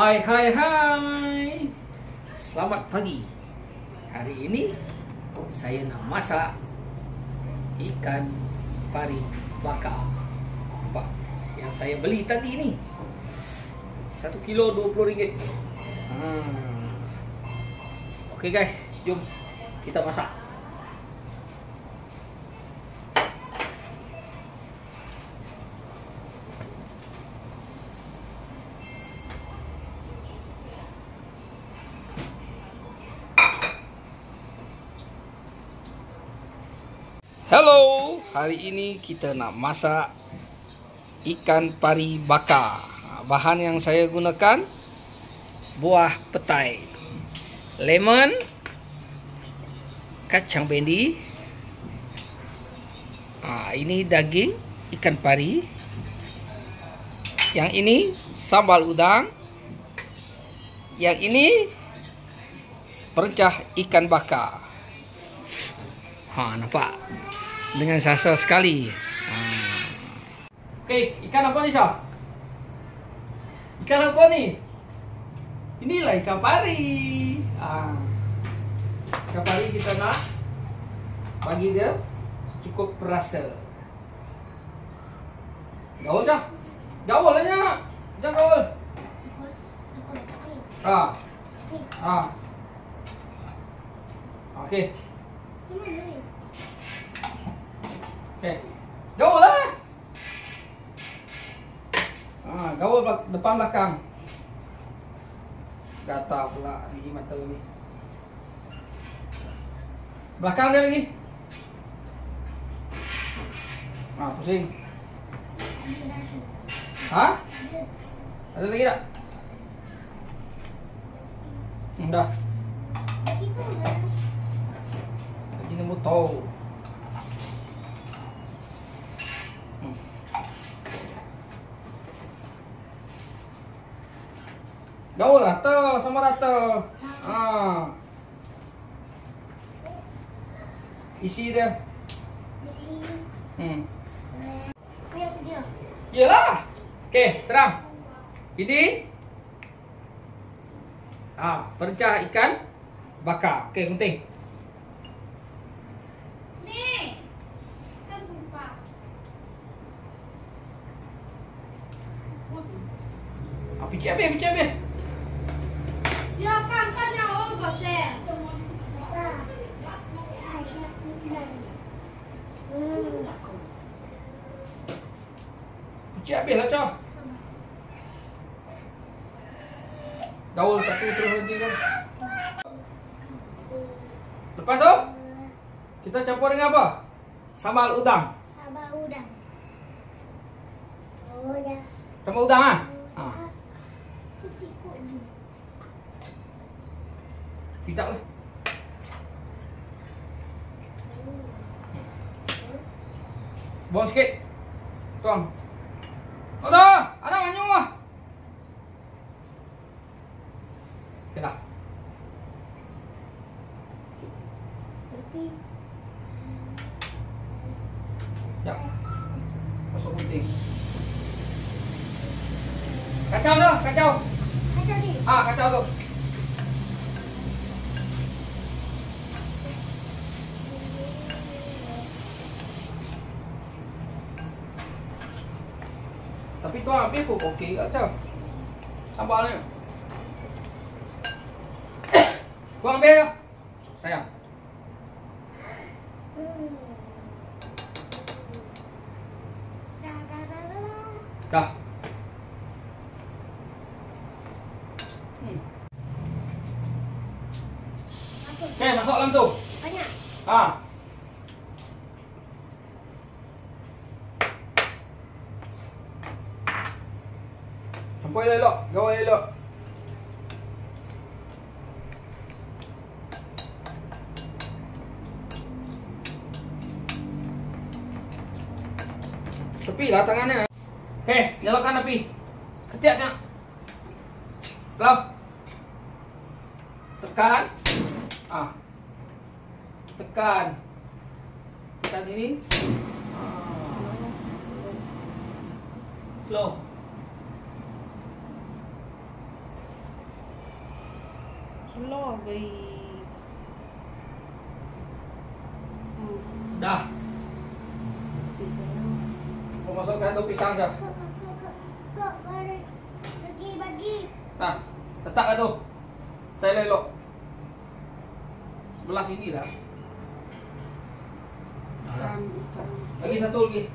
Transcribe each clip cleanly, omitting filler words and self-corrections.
Hai. Selamat pagi. Hari ini saya nak masak ikan pari bakar. Nampak? Yang saya beli tadi ni 1 kilo RM20. Okey guys, jom kita masak. Hello, hari ini kita nak masak ikan pari bakar. Bahan yang saya gunakan buah petai, lemon, kacang bendi. Ini daging ikan pari. Yang ini sambal udang. Yang ini percah ikan bakar. Nampak? Dengan sasa sekali. Okey, ikan apa ni, Syah? Ikan apa ni? Inilah ikan pari. Ikan pari kita nak bagi dia cukup perasa. Gaul, Syah. Gaul lah, Nyak. Jangan gaul. Okey. Okey. Gaul lah. Gaul depan belakang. Gatal pula biji mata ni. Belakang dia lagi. Pusing. Ada lagi tak? Dah. Lagi nombor tahu. Gaul rata, sama rata. Isi dia. Yalah. Okey, terang. Ini percah ikan bakar. Okey, gunting. Ni. Kan tumpah. Picit habis. Ya kan yang besar. Picit habis lah, Cah. Gaul satu terus lagi kan. Lepas tu kita campur dengan apa? Sambal udang. Sambal udang Tidak lah. Buang sikit. Tuang. Ada manyung lah. Okey dah. Jap. Masuk gunting. Kacau tu, kacau. Kacau ni. Kacau tu. Tapi tuang habis pun okey kat Cah. Sambal ni. Tuang habis dah. Sayang. Dah. Okey, masuk dalam tu. Banyak. Campur elok, gaul elok. Tepilah tangannya. Okey, nyalakan api. Ketiak nak. Belah. Tekan. Tekan. Tekan sini. Slow. Allah baik. Dah. Pisang. Kau masukkan tu pisang sah. Kak, bagi. Nah, letakkan tu. Tai elok. Sebelah sini lah. Nah. Lagi satu lagi.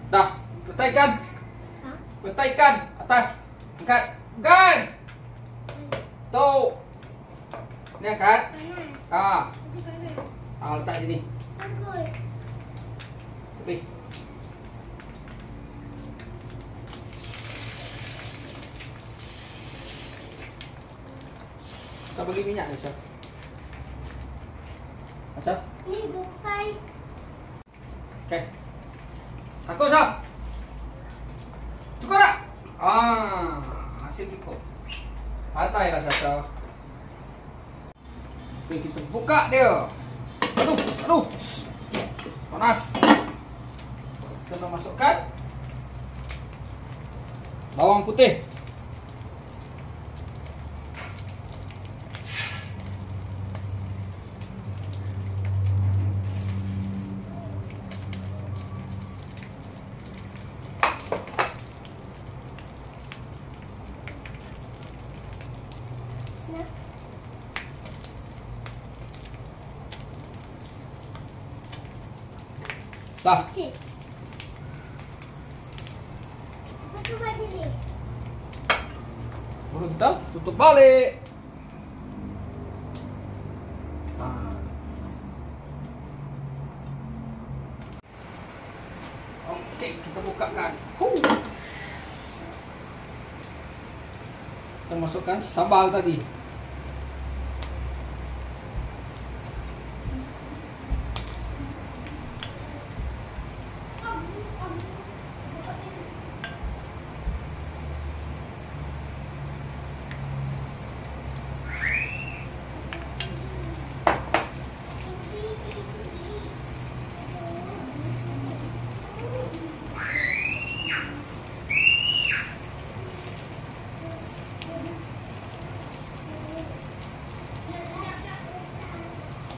Dah, betaikan. Hah? Betaikan atas. Angkat. Angkat. Tu. Ni angkat. Panas. Ah, Nanti panas. letak sini. Bagus. Tepi. Kau bagi minyak ke, Syah? Syah? Ni bukan. Okey. Takut, Syah? Cukup tak? Hasil cukup. Pantai lah, Syah. Okey, kita buka dia. Aduh. Panas. Kita nak masukkan bawang putih. Dah. Cik. Apa tu buat ni? Baru kita tutup balik. Okey, kita bukakan. Kita masukkan sambal tadi.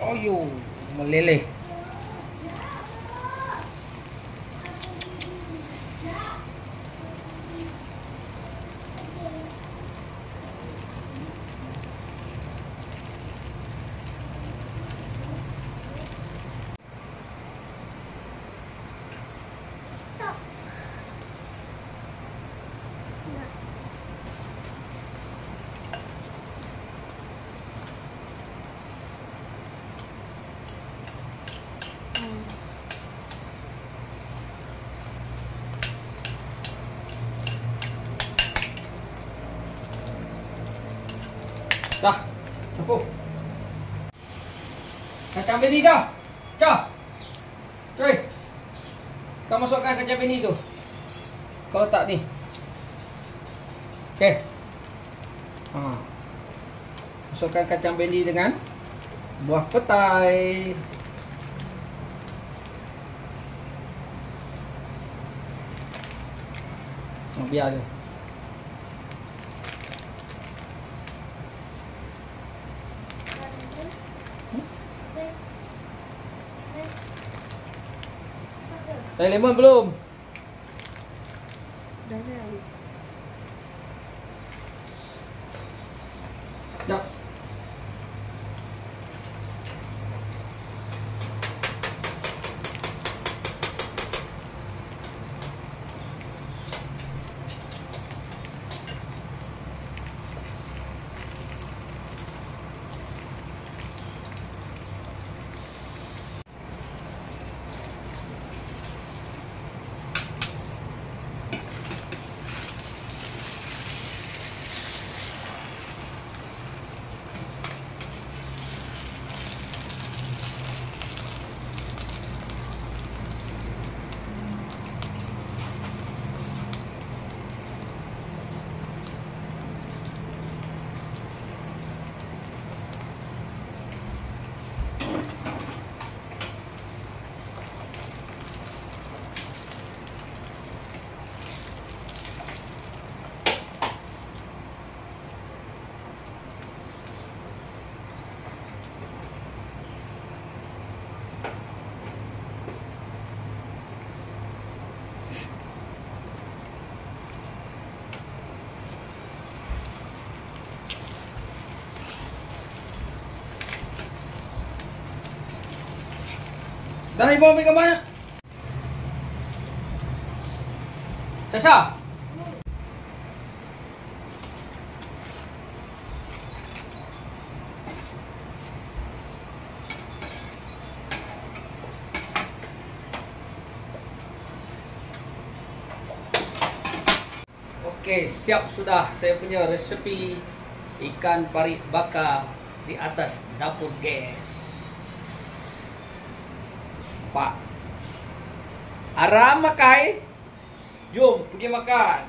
Oh yo, meleleh. Stop. Dah, campur. Kacang beni dah. Dah. Okey. Kau masukkan kacang beni tu. Kau letak ni. Okey. Masukkan kacang beni dengan buah petai. Biar je. Teh lemon belum? Dah dah. Dah. Dah ibu ambil gambarnya. Sasha. Okey, siap sudah saya punya resepi ikan pari bakar di atas dapur gas. Pak Aram makai. Jom pergi makan.